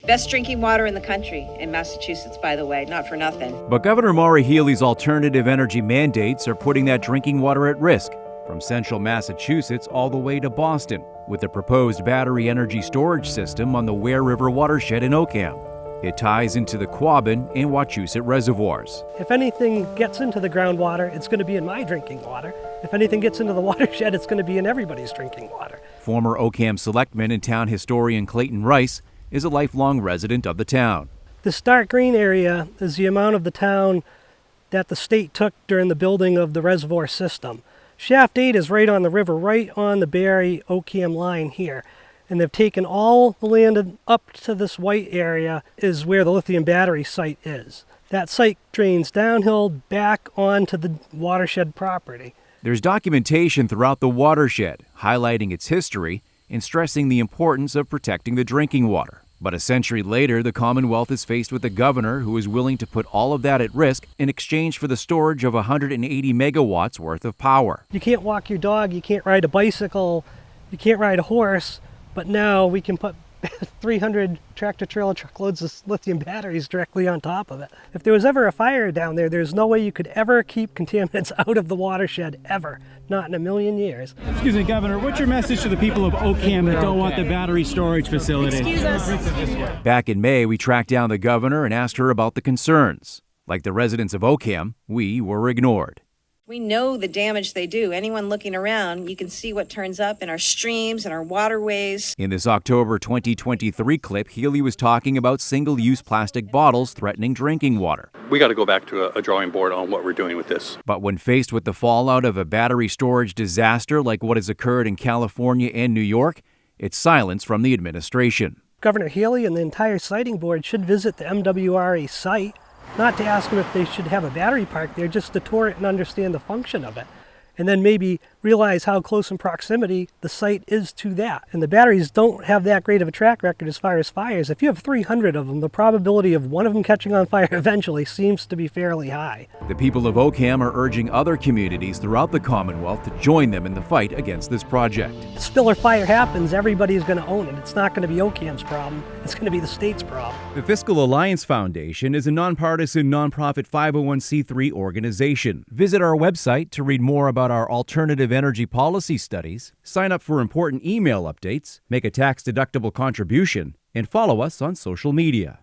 Best drinking water in the country, in Massachusetts, by the way, not for nothing. But Governor Maura Healey's alternative energy mandates are putting that drinking water at risk, from central Massachusetts all the way to Boston, with the proposed battery energy storage system on the Ware River watershed in Oakham. It ties into the Quabbin and Wachusett reservoirs. If anything gets into the groundwater, it's going to be in my drinking water. If anything gets into the watershed, it's going to be in everybody's drinking water. Former Oakham selectman and town historian Clayton Rice is a lifelong resident of the town. This dark green area is the amount of the town that the state took during the building of the reservoir system. Shaft 8 is right on the river, right on the Barry-Oakham line here. And they've taken all the land up to this white area is where the lithium battery site is. That site drains downhill back onto the watershed property. There's documentation throughout the watershed highlighting its history and stressing the importance of protecting the drinking water. But a century later, the Commonwealth is faced with a governor who is willing to put all of that at risk in exchange for the storage of 180 megawatts worth of power. You can't walk your dog, you can't ride a bicycle, you can't ride a horse. But now we can put 300 tractor-trailer truckloads of lithium batteries directly on top of it. If there was ever a fire down there, there's no way you could ever keep contaminants out of the watershed, ever. Not in a million years. Excuse me, Governor, what's your message to the people of Oakham that don't want the battery storage facility? Excuse us. Back in May, we tracked down the governor and asked her about the concerns. Like the residents of Oakham, we were ignored. We know the damage they do. Anyone looking around, you can see what turns up in our streams and our waterways. In this October 2023 clip, Healey was talking about single-use plastic bottles threatening drinking water. We got to go back to a drawing board on what we're doing with this. But when faced with the fallout of a battery storage disaster like what has occurred in California and New York, it's silence from the administration. Governor Healey and the entire siting board should visit the MWRA site, not to ask them if they should have a battery park there, just to tour it and understand the function of it. And then maybe realize how close in proximity the site is to that. And the batteries don't have that great of a track record as far as fires. If you have 300 of them, the probability of one of them catching on fire eventually seems to be fairly high. The people of Oakham are urging other communities throughout the Commonwealth to join them in the fight against this project. If spill or fire happens, everybody's going to own it. It's not going to be Oakham's problem. It's going to be the state's problem. The Fiscal Alliance Foundation is a nonpartisan, nonprofit 501c3 organization. Visit our website to read more about our alternative energy policy studies, sign up for important email updates, make a tax-deductible contribution, and follow us on social media.